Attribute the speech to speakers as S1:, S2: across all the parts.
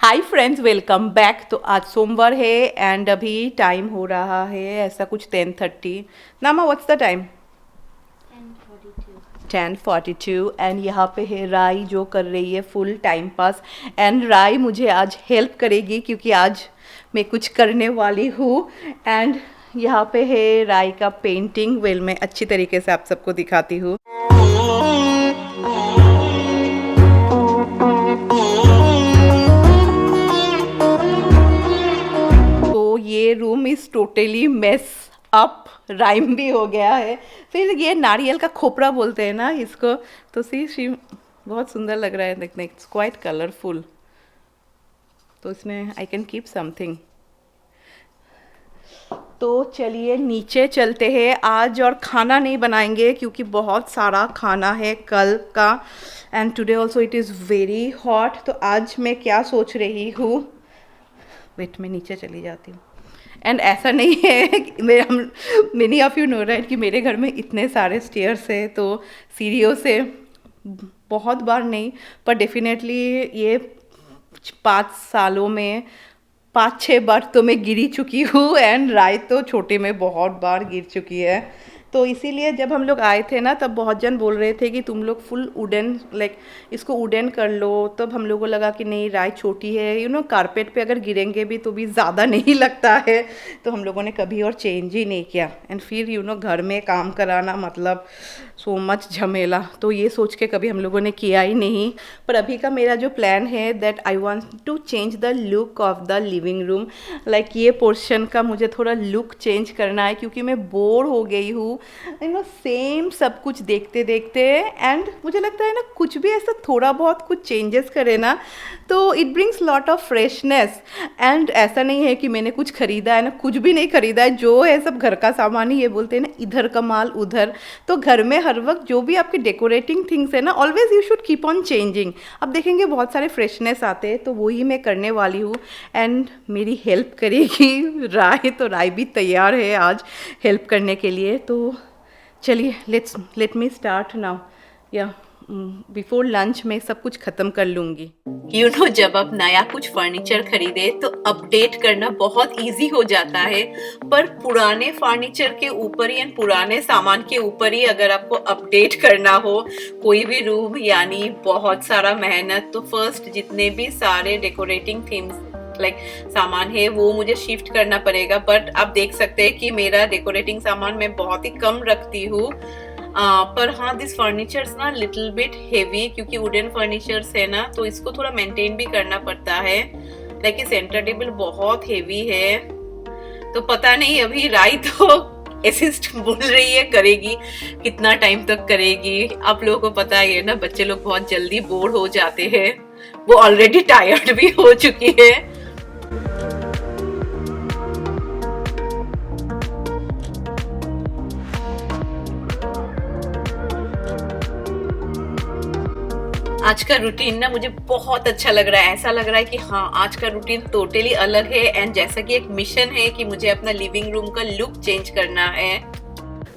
S1: Hi friends, welcome back. तो आज सोमवार है एंड अभी टाइम हो रहा है ऐसा कुछ 10:30। नामा व्हाट्स द टाइम? 10:42 एंड यहाँ पे है राई जो कर रही है फुल टाइम पास। एंड राई मुझे आज हेल्प करेगी क्योंकि आज मैं कुछ करने वाली हूँ। एंड यहाँ पे है राई का पेंटिंग। वेल मैं अच्छी तरीके से आप सबको दिखाती हूँ। ये room is totally mess up, rhyme भी हो गया है। फिर ये नारियल का खोपरा बोलते हैं ना इसको। तो सी बहुत सुंदर लग रहा है देखने, इट्स क्वाइट कलरफुल। तो इसमें आई कैन कीप समथिंग। तो चलिए नीचे चलते हैं आज। और खाना नहीं बनाएंगे क्योंकि बहुत सारा खाना है कल का। And today also it is very hot. तो आज मैं क्या सोच रही हूँ, वेट मैं नीचे चली जाती हूँ। एंड ऐसा नहीं है many of you no right कि मेरे घर में इतने सारे स्टेयर्स है, तो सीढ़ियों से बहुत बार नहीं पर डेफिनेटली ये 5 सालों में 5-6 बार तो मैं गिरी चुकी हूँ। एंड राय तो छोटे में बहुत बार गिर चुकी है। तो इसीलिए जब हम लोग आए थे ना तब बहुत जन बोल रहे थे कि तुम लोग फुल वुडन इसको वुडन कर लो। तब हम लोगों को लगा कि नहीं, राय छोटी है, कारपेट पे अगर गिरेंगे भी तो भी ज़्यादा नहीं लगता है। तो हम लोगों ने कभी और चेंज ही नहीं किया। एंड फिर घर में काम कराना मतलब सो मच झमेला, तो ये सोच के कभी हम लोगों ने किया ही नहीं। पर अभी का मेरा जो प्लान है that I want to change the look of the living room. ये पोर्शन का मुझे थोड़ा लुक चेंज करना है क्योंकि मैं बोर हो गई हूँ सेम सब कुछ देखते देखते। एंड मुझे लगता है ना कुछ भी ऐसा थोड़ा बहुत कुछ चेंजेस करे ना तो it brings lot of freshness. And ऐसा नहीं है कि मैंने कुछ खरीदा है ना, कुछ भी नहीं खरीदा है, जो है सब घर का सामान ही। ये बोलते हैं ना इधर का माल उधर। तो घर में हर वक्त जो भी आपके डेकोरेटिंग थिंग्स है ना, always you should keep on changing. अब देखेंगे बहुत सारे फ्रेशनेस आते हैं, तो वही मैं करने वाली हूँ। एंड मेरी हेल्प करेगी राय, तो राय भी तैयार है आज हेल्प करने के लिए। तो चलिए लेट मी स्टार्ट नाउ। या बिफोर लंच में सब कुछ ख़त्म कर लूँगी। जब आप नया कुछ फर्नीचर खरीदे तो अपडेट करना बहुत इजी हो जाता है, पर पुराने फर्नीचर के ऊपर ही पुराने सामान के ऊपर ही अगर आपको अपडेट करना हो कोई भी रूम, यानी बहुत सारा मेहनत। तो फर्स्ट जितने भी सारे डेकोरेटिंग थीम्स सामान है वो मुझे शिफ्ट करना पड़ेगा। बट आप देख सकते हैं कि मेरा डेकोरेटिंग सामान मैं बहुत ही कम रखती हूँ। पर हाँ, दिस फर्नीचर्स ना लिटिल बिट हेवी, क्योंकि वुडन फर्नीचर्स है ना तो इसको थोड़ा मेंटेन भी करना पड़ता है। सेंटर टेबल बहुत हेवी है। तो पता नहीं, अभी राय तो असिस्ट बोल रही है करेगी, कितना टाइम तक करेगी। आप लोगों को पता है ना, बच्चे लोग बहुत जल्दी बोर हो जाते हैं। वो ऑलरेडी टायर्ड भी हो चुकी है। आज का रूटीन ना मुझे बहुत अच्छा लग रहा है। ऐसा लग रहा है कि हाँ, आज का रूटीन टोटली अलग है। एंड जैसा कि एक मिशन है कि मुझे अपना लिविंग रूम का लुक चेंज करना है,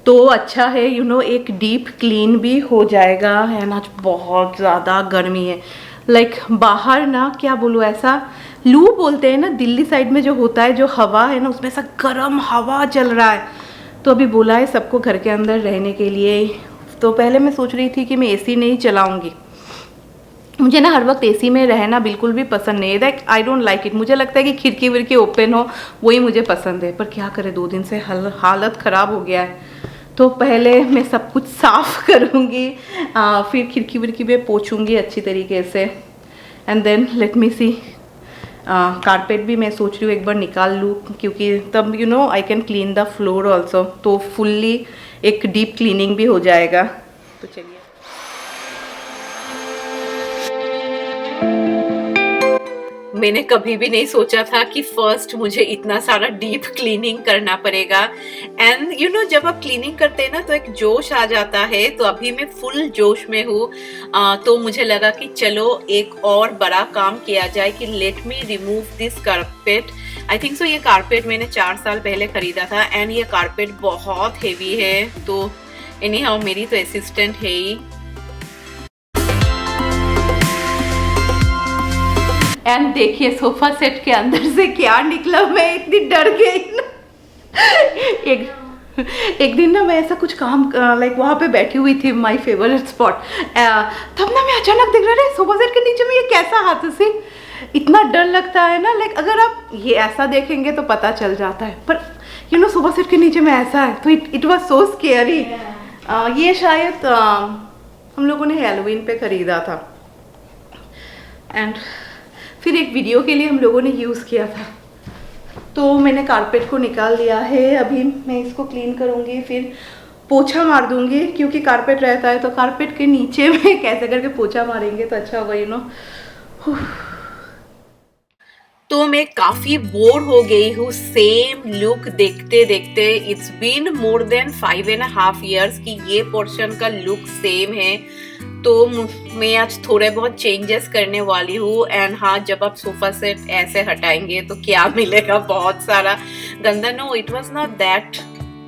S1: तो अच्छा है एक डीप क्लीन भी हो जाएगा। एंड आज बहुत ज़्यादा गर्मी है। बाहर ना क्या बोलूँ, ऐसा लू बोलते हैं ना दिल्ली साइड में जो होता है, जो हवा है ना उसमें ऐसा गर्म हवा चल रहा है। तो अभी बोला है सबको घर के अंदर रहने के लिए। तो पहले मैं सोच रही थी कि मैं एसी नहीं चलाऊंगी। मुझे ना हर वक्त एसी में रहना बिल्कुल भी पसंद नहीं है। I don't like it. मुझे लगता है कि खिड़की विड़की ओपन हो वही मुझे पसंद है। पर क्या करें, 2 दिन से हालत ख़राब हो गया है। तो पहले मैं सब कुछ साफ़ करूँगी, फिर खिड़की विड़की में पोंछूँगी अच्छी तरीके से। And then let me see. Carpet भी मैं सोच रही हूँ एक बार निकाल लूँ, क्योंकि तब I can clean the floor also. तो फुल्ली एक डीप क्लीनिंग भी हो जाएगा। तो चलिए, मैंने कभी भी नहीं सोचा था कि फर्स्ट मुझे इतना सारा डीप क्लीनिंग करना पड़ेगा। एंड जब आप क्लीनिंग करते हैं ना तो एक जोश आ जाता है। तो अभी मैं फुल जोश में हूँ। तो मुझे लगा कि चलो एक और बड़ा काम किया जाए कि let me remove this carpet. I think सो ये कारपेट मैंने 4 साल पहले खरीदा था। एंड ये कारपेट बहुत हेवी है। तो एनी हाउ मेरी तो असिस्टेंट है ही। एंड देखिए सोफा सेट के अंदर से क्या निकला, मैं इतनी डर गई ना। एक दिन ना मैं ऐसा कुछ काम लाइक वहाँ पे बैठी हुई थी, माय फेवरेट स्पॉट, तब ना मैं अचानक देख रहा सोफा सेट के नीचे में ये कैसा हाथ से। इतना डर लगता है ना, लाइक अगर आप ये ऐसा देखेंगे तो पता चल जाता है, पर यू नो सोफा सेट के नीचे में ऐसा है, तो इट वाज सो स्केरी। ये शायद हम लोगों ने हैलोवीन पे ख़रीदा था, एंड फिर एक वीडियो के लिए हम लोगों ने यूज़ किया था। तो मैंने कारपेट को निकाल दिया है, अभी मैं इसको क्लीन करूँगी, फिर पोछा मार दूँगी, क्योंकि कारपेट रहता है तो कारपेट के नीचे में कैसे करके पोछा मारेंगे तो अच्छा होगा, यू नो। तो मैं काफी बोर हो गई हूँ सेम लुक देखते देखते। It's been more than 5.5 years कि ये पोर्शन का लुक सेम है। तो मैं आज थोड़े बहुत चेंजेस करने वाली हूँ। एंड हाँ, जब आप सोफा सेट ऐसे हटाएंगे तो क्या मिलेगा, बहुत सारा गंदा। No, it was not that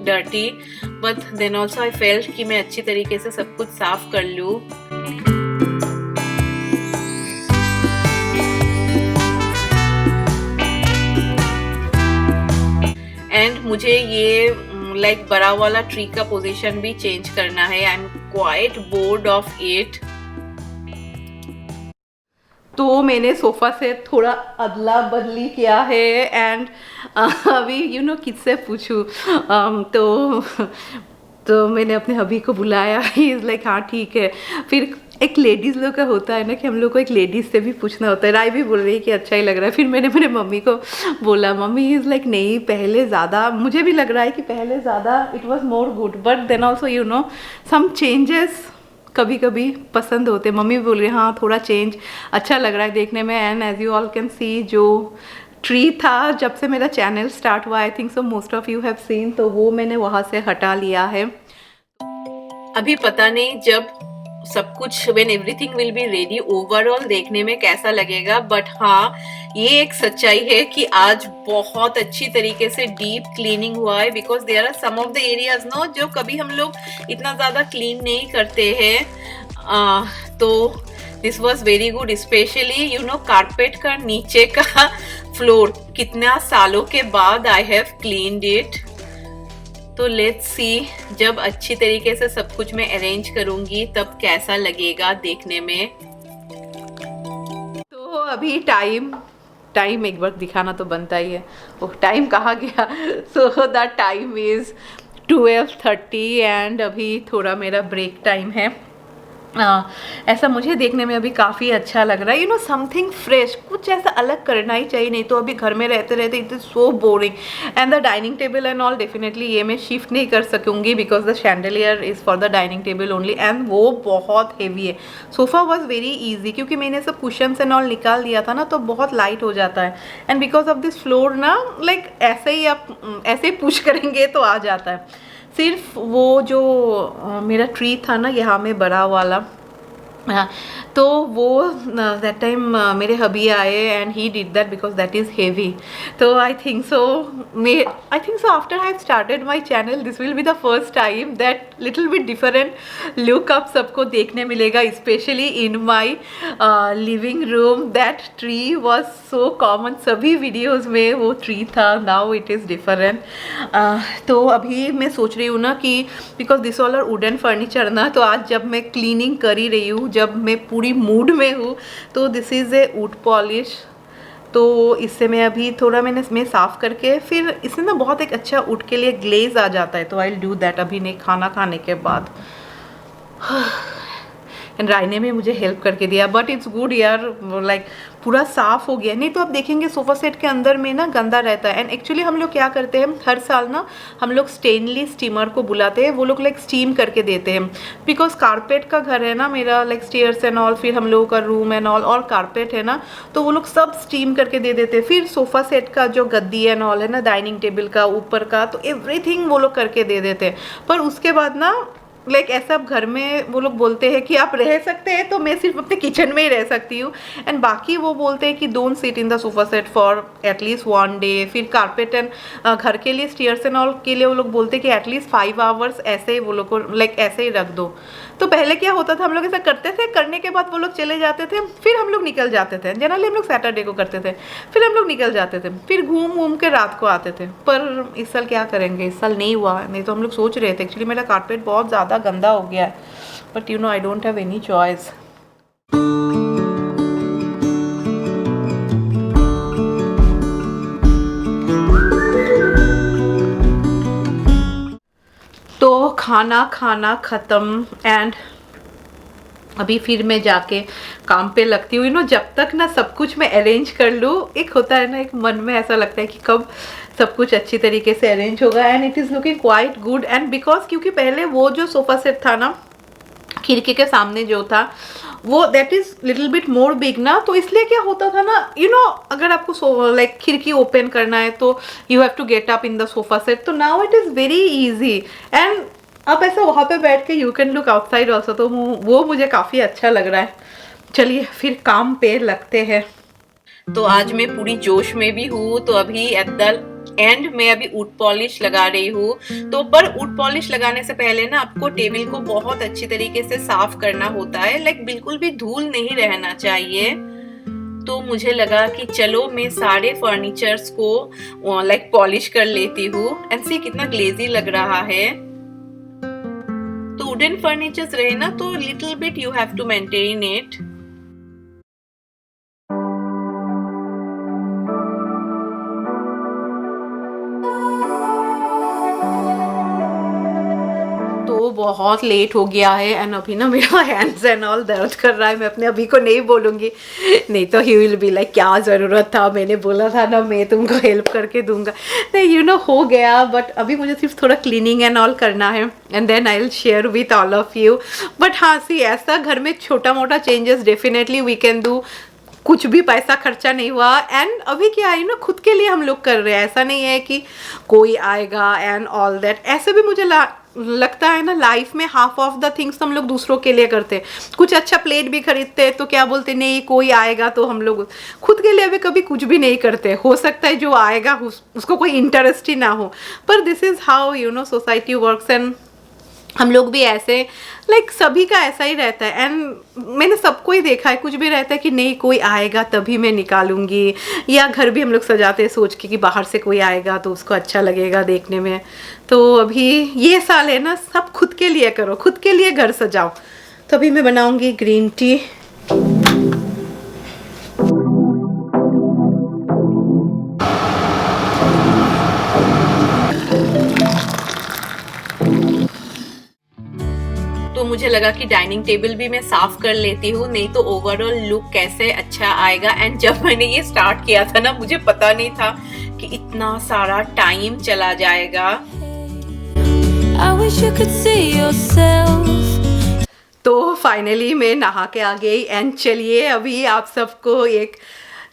S1: dirty, but then also I felt कि मैं अच्छी तरीके से सब कुछ साफ कर लूँ। एंड मुझे ये लाइक बड़ा वाला ट्री का पोजीशन भी चेंज करना है। I am quite board of it. तो मैंने सोफा से थोड़ा अदला बदली किया है। एंड अभी यू नो किससे पूछूं, तो मैंने अपने हबी को बुलाया। ही इज़ लाइक हाँ ठीक है। फिर एक लेडीज़ लोग का होता है ना कि हम लोग को एक लेडीज़ से भी पूछना होता है। राय भी बोल रही है कि अच्छा ही लग रहा है। फिर मैंने मेरे मम्मी को बोला, मम्मी इज़ लाइक नहीं, पहले ज़्यादा, मुझे भी लग रहा है कि पहले ज़्यादा it was more good, but then also you know some changes कभी कभी पसंद होते। मम्मी भी बोल रही है हाँ थोड़ा चेंज अच्छा लग रहा है देखने में। And as you all can see, जो ट्री था जब से मेरा चैनल स्टार्ट हुआ, I think so most of you have seen, तो वो मैंने वहाँ से हटा लिया है। अभी पता नहीं जब सब कुछ when everything will be ready overall देखने में कैसा लगेगा, बट हाँ ये एक सच्चाई है कि आज बहुत अच्छी तरीके से डीप क्लीनिंग हुआ है। Because there are some of the areas no जो कभी हम लोग इतना ज़्यादा क्लीन नहीं करते हैं। तो this was very good, specially you know carpet का नीचे का फ्लोर कितना सालों के बाद आई हैव क्लीन्ड इट। तो लेट्स सी, जब अच्छी तरीके से सब कुछ मैं अरेंज करूंगी तब कैसा लगेगा देखने में। तो अभी टाइम एक बार दिखाना तो बनता ही है। वो टाइम कहाँ गया? So the time is 12:30 and अभी थोड़ा मेरा ब्रेक टाइम है। ऐसा मुझे देखने में अभी काफ़ी अच्छा लग रहा है। यू नो समथिंग फ्रेश, कुछ ऐसा अलग करना ही चाहिए, नहीं तो अभी घर में रहते रहते it is so boring. And the dining table and all definitely ये मैं शिफ्ट नहीं कर सकूँगी because the chandelier is for the dining table only, and वो बहुत हेवी है। सोफ़ा वॉज वेरी ईजी क्योंकि मैंने सब कुशन्स एंड ऑल निकाल दिया था ना, तो बहुत लाइट हो जाता है। And because of this floor ना, लाइक ऐसे ही आप ऐसे ही पुश करेंगे तो आ जाता है। सिर्फ वो जो मेरा ट्री था ना यहाँ में बड़ा वाला, तो वो दैट टाइम मेरे हबी आए and he did that because that is heavy. तो I think so after I have started my channel this will be the first time that little bit different look आप सबको देखने मिलेगा, specially in my living room. That tree was so common, सभी videos में वो tree था, now it is different. तो अभी मैं सोच रही हूँ ना कि because this all are wooden furniture ना, तो आज जब मैं क्लीनिंग कर ही रही हूँ, जब मैं पूरी मूड में हूँ, तो this is a would polish. तो इससे मैं अभी थोड़ा मैं साफ़ करके, फिर इससे ना बहुत एक अच्छा वुड के लिए ग्लेज आ जाता है, तो आई विल डू दैट अभी नहीं, खाना खाने के बाद। एंड रायने में मुझे हेल्प करके दिया, बट इट्स गुड यार, लाइक पूरा साफ़ हो गया। नहीं तो आप देखेंगे सोफ़ा सेट के अंदर में ना गंदा रहता है। एंड एक्चुअली हम लोग क्या करते हैं, हर साल ना हम लोग स्टेनली स्टीमर को बुलाते हैं, वो लोग लाइक स्टीम करके देते हैं। बिकॉज कारपेट का घर है ना मेरा, लाइक स्टेयर्स एंड ऑल, फिर हम लोगों का रूम एंड ऑल, और कारपेट है ना, तो वो लोग सब स्टीम करके दे देते हैं। फिर सोफ़ा सेट का जो गद्दी एंड ऑल है ना, डाइनिंग टेबल का ऊपर का, तो एवरीथिंग वो लोग करके दे देते हैं। पर उसके बाद ना लाइक ऐसा घर में वो लोग बोलते हैं कि आप रह सकते हैं, तो मैं सिर्फ अपने किचन में ही रह सकती हूँ। एंड बाकी वो बोलते हैं कि don't sit in the sofa set for at least 1 day. फिर कारपेट एंड घर के लिए स्टेयर्स एंड ऑल के लिए वो लोग बोलते हैं कि एटलीस्ट 5 hours ऐसे ही वो लोग को लाइक ऐसे ही रख दो। तो पहले क्या होता था, हम लोग ऐसा करते थे, करने के बाद वो लोग चले जाते थे, फिर हम लोग निकल जाते थे। जनरली हम लोग सैटरडे को करते थे, फिर हम लोग निकल जाते थे, फिर घूम घूम के रात को आते थे। पर इस साल क्या करेंगे, इस साल नहीं हुआ। नहीं तो हम लोग सोच रहे थे, एक्चुअली मेरा कारपेट बहुत ज़्यादा गंदा हो गया है, but you know I don't have any choice. तो खाना खाना ख़त्म एंड अभी फिर मैं जाके काम पे लगती हूँ। यू नो जब तक ना सब कुछ मैं अरेंज कर लूँ, एक होता है ना, एक मन में ऐसा लगता है कि कब सब कुछ अच्छी तरीके से अरेंज होगा। And it is looking quite good. And because क्योंकि पहले वो जो सोफ़ा सेट था ना, खिड़की के सामने जो था, वो that is little bit more big ना, तो इसलिए क्या होता था ना, यू नो अगर आपको लाइक खिड़की ओपन करना है तो you have to get up in the sofa set. तो now it is very easy and आप ऐसा वहाँ पे बैठ के you can look outside also. तो वो मुझे काफ़ी अच्छा लग रहा है। चलिए फिर काम पे लगते हैं। तो आज मैं पूरी जोश में भी हूँ। तो अभी एट द एंड में अभी वुड पॉलिश लगा रही हूँ। तो पर वुड पॉलिश लगाने से पहले ना आपको टेबल को बहुत अच्छी तरीके से साफ करना होता है, लाइक बिल्कुल भी धूल नहीं रहना चाहिए। तो मुझे लगा कि चलो मैं सारे फर्नीचर्स को लाइक पॉलिश कर लेती हूँ। एंड सी कितना ग्लेजी लग रहा है। तो वुडन फर्नीचर्स रहे ना तो little bit you have to maintain it. तो बहुत लेट हो गया है एंड अभी ना मेरा हैंड्स एंड ऑल दर्द कर रहा है। मैं अपने अभी को नहीं बोलूँगी, नहीं तो ही विल बी लाइक क्या ज़रूरत था, मैंने बोला था ना मैं तुमको हेल्प करके दूंगा। नहीं यू नो हो गया, बट अभी मुझे सिर्फ थोड़ा क्लीनिंग एंड ऑल करना है and then I will share with all of you. But हाँ सी, ऐसा घर में छोटा मोटा changes definitely we can do. कुछ भी पैसा खर्चा नहीं हुआ एंड अभी क्या है ना, खुद के लिए हम लोग कर रहे हैं। ऐसा नहीं है कि कोई आएगा एंड ऑल दैट। ऐसे भी मुझे लगता है ना, लाइफ में हाफ ऑफ द थिंग्स हम लोग दूसरों के लिए करते हैं। कुछ अच्छा प्लेट भी खरीदते हैं तो क्या बोलते, नहीं कोई आएगा तो हम लोग खुद के लिए अभी कभी कुछ भी नहीं करते। हो सकता है जो आएगा उसको कोई इंटरेस्ट ही ना हो, पर this is how you know society works. And हम लोग भी ऐसे लाइक सभी का ऐसा ही रहता है। एंड मैंने सबको ही देखा है, कुछ भी रहता है कि नहीं कोई आएगा तभी मैं निकालूंगी, या घर भी हम लोग सजाते हैं सोच के कि बाहर से कोई आएगा तो उसको अच्छा लगेगा देखने में। तो अभी ये साल है ना, सब खुद के लिए करो, खुद के लिए घर सजाओ। तो अभी मैं बनाऊंगी ग्रीन टी। तो मुझे लगा कि डाइनिंग टेबल भी मैं साफ कर लेती हूँ, नहीं तो ओवरऑल लुक कैसे अच्छा आएगा। एंड जब मैंने ये स्टार्ट किया था ना, मुझे पता नहीं था कि इतना सारा टाइम चला जाएगा। I wish you could see yourself. तो फाइनली मैं नहा के आ गई एंड चलिए अभी आप सबको एक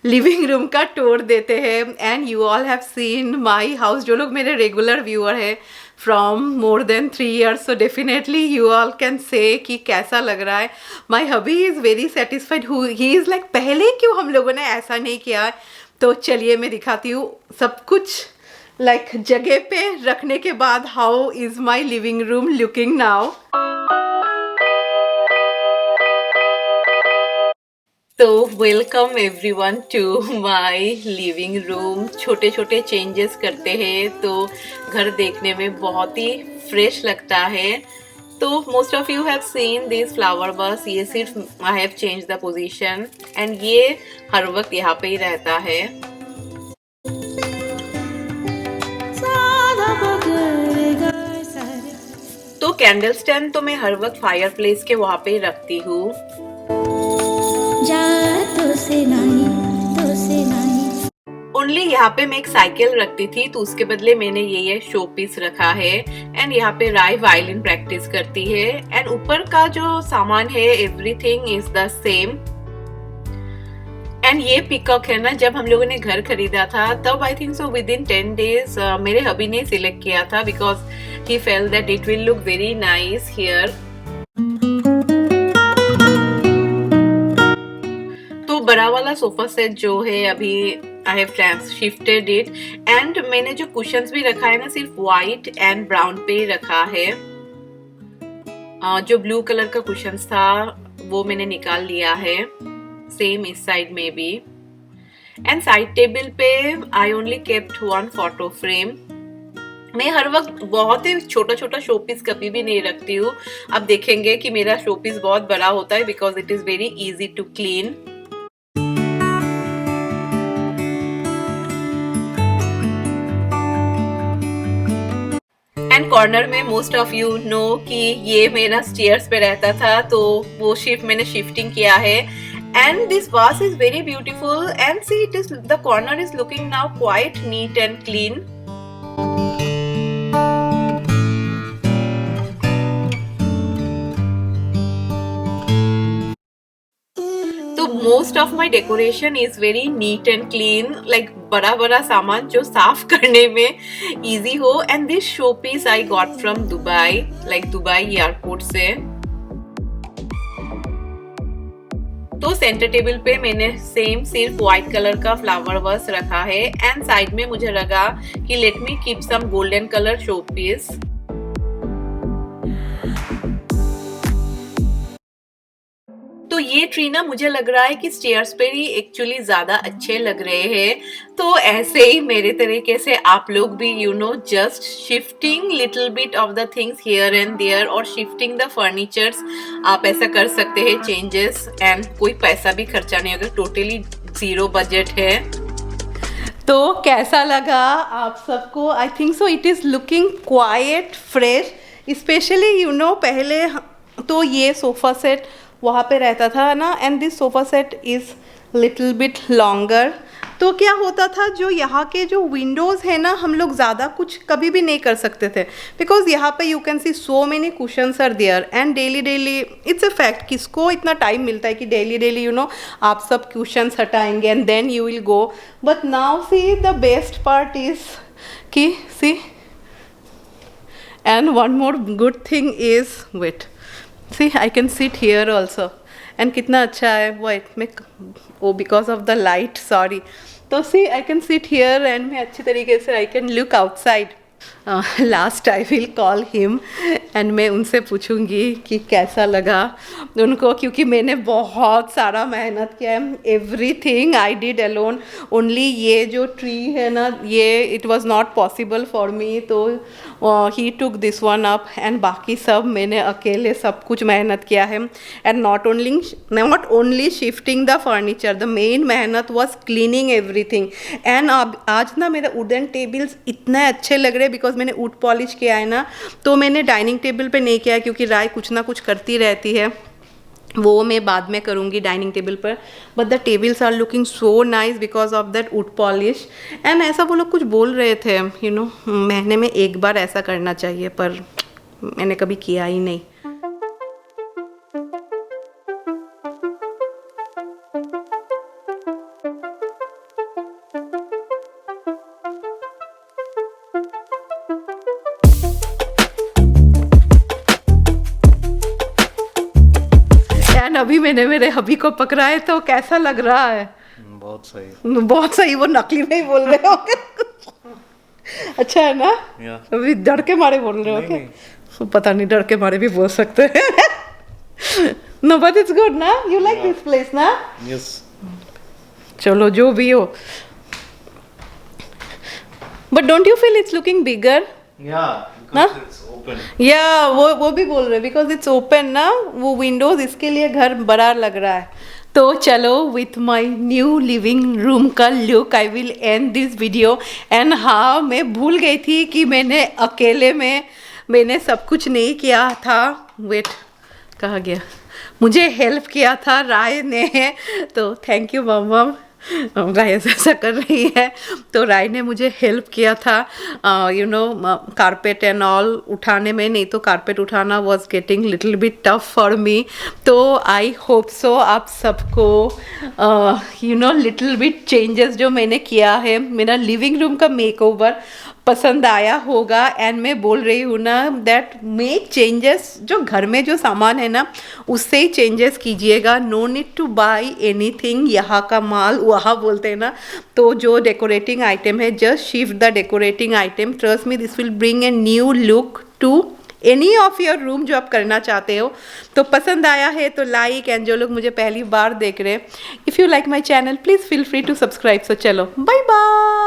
S1: लिविंग रूम का टूर देते हैं। And you all have seen my house. जो लोग मेरे रेगुलर व्यूअर है from more than 3 years, so definitely you all can say कि कैसा लग रहा है। My hubby is very satisfied, he is like पहले क्यों हम लोगों ने ऐसा नहीं किया। तो चलिए मैं दिखाती हूँ सब कुछ लाइक जगह पे रखने के बाद how is my living room looking now. तो welcome everyone to my living room. छोटे छोटे चेंजेस करते हैं तो घर देखने में बहुत ही फ्रेश लगता है। तो most of you have seen this flower बस, ये सिर्फ I have change the position and ये हर वक्त यहाँ पे ही रहता है। तो कैंडल स्टैंड तो मैं हर वक्त फायर प्लेस के वहाँ पे रखती हूँ। ओनली यहाँ पे मैं एक साइकिल रखती थी, तो उसके बदले मैंने ये शो पीस रखा है। एंड यहाँ पे राय वायलिन प्रैक्टिस करती है। एंड ऊपर का जो सामान है everything is the same. And ये पिकॉक है ना, जब हम लोगों ने घर खरीदा था तब आई think so with in 10 days मेरे हबी ने सिलेक्ट किया था, because he felt that it will look very nice here. तो बड़ा वाला सोफा सेट जो है अभी I have shifted it. And मैंने जो कुशन्स भी रखा है ना, सिर्फ व्हाइट एंड ब्राउन पे रखा है।
S2: जो ब्लू कलर का कुशन्स था वो मैंने निकाल लिया है, सेम इस साइड में भी। एंड साइड टेबल पे I only kept one photo frame. मैं हर वक्त बहुत ही छोटा छोटा शोपीस कभी भी नहीं रखती हूँ। अब देखेंगे कि मेरा शोपीस बहुत बड़ा होता है because it is very easy to clean. And corner में मोस्ट ऑफ यू नो कि ये मेरा स्टेयर्स पे रहता था, तो वो मैंने शिफ्टिंग किया है। And this was is very beautiful and see it is the corner is looking now quite neat and clean. तो most of my decoration is very neat and clean, like बड़ा बड़ा सामान जो साफ करने में इजी हो। And this show piece I got from Dubai, like Dubai airport से। तो सेंटर टेबल पे मैंने सेम सिर्फ व्हाइट कलर का फ्लावर वर्स रखा है। एंड साइड में मुझे लगा कि let me keep some golden colour show piece. तो ये ट्री ना मुझे लग रहा है कि स्टेयर्स पे ही एक्चुअली ज्यादा अच्छे लग रहे हैं। तो ऐसे ही मेरे तरीके से आप लोग भी you know just shifting little bit of the things here and there और शिफ्टिंग द फर्नीचर्स, आप ऐसा कर सकते हैं चेंजेस। एंड कोई पैसा भी खर्चा नहीं, अगर टोटली जीरो बजट है।
S1: तो कैसा लगा आप सबको? आई think so it is looking quite fresh. Specially you know पहले तो ये सोफ़ा सेट वहाँ पे रहता था ना, and this sofa set is little bit longer. तो क्या होता था, जो यहाँ के जो विंडोज़ है ना, हम लोग ज़्यादा कुछ कभी भी नहीं कर सकते थे बिकॉज यहाँ पे you can see so many cushions are there. And daily it's a fact, किसको इतना टाइम मिलता है कि डेली यू नो आप सब कुशन्स हटाएंगे and then you will go. But now see the best part is कि see, and one more good thing is wait, see I can sit here also and कितना अच्छा है। wait मैं oh because of the light sorry। तो see I can sit here and मैं अच्छी तरीके से I can look outside। Last I will call him and मैं उनसे पूछूंगी कि कैसा लगा उनको, क्योंकि मैंने बहुत सारा मेहनत किया है। Everything I did alone, only ये जो ट्री है ना, ये it was not possible for me, तो he took this one up. And बाकी सब मैंने अकेले सब कुछ मेहनत किया है। And not only shifting the furniture, the main मेहनत वॉज क्लीनिंग एवरीथिंग। एंड अब आज ना मेरे वुडन टेबल्स इतने अच्छे लग रहे बिकॉज मैंने वुड पॉलिश किया है ना। तो मैंने डाइनिंग टेबल पे नहीं किया क्योंकि राय कुछ ना कुछ करती रहती है, वो मैं बाद में करूँगी डाइनिंग टेबल पर। But the tables are looking so nice because of that wood polish. And ऐसा वो लोग कुछ बोल रहे थे यू नो महीने में एक बार ऐसा करना चाहिए, पर मैंने कभी किया ही नहीं। अभी मैंने मेरे हबी को पकड़ा है, तो कैसा लग रहा है?
S3: बहुत सही,
S1: बहुत सही। वो नकली में ही बोल रहे हो अच्छा है ना? अभी डर के मारे बोल रहे हो क्या? पता नहीं, डर के मारे भी बोल सकते हैं। नो बट इट्स गुड ना, यू लाइक दिस प्लेस ना?
S3: यस।
S1: चलो जो भी हो, but don't you feel it's looking bigger? या वो भी बोल रहे हैं बिकॉज इट्स ओपन ना, वो विंडोज, इसके लिए घर बड़ा लग रहा है। तो चलो with my new living room का look I will end this video. And हाँ, मैं भूल गई थी कि मैंने अकेले में मैंने सब कुछ नहीं किया था। वेट, कहा गया? मुझे हेल्प किया था राय ने, तो थैंक यू मम। राय ऐसा कर रही है, तो राय ने मुझे हेल्प किया था you know carpet and all उठाने में। नहीं तो कारपेट उठाना was getting little bit tough for me. तो आई होप सो आप सबको you know little bit changes जो मैंने किया है, मेरा लिविंग रूम का मेकओवर पसंद आया होगा। एंड मैं बोल रही हूँ ना दैट मेक चेंजेस, जो घर में जो सामान है ना उससे ही चेंजेस कीजिएगा। No need to buy anything यहाँ का माल वहाँ बोलते हैं ना। तो जो डेकोरेटिंग आइटम है, just shift the decorating item, trust me this will bring a new look to any of your room जो आप करना चाहते हो। तो पसंद आया है तो लाइक, एंड जो लोग मुझे पहली बार देख रहे हैं, if you like my channel please feel free to subscribe. So चलो बाय बाय।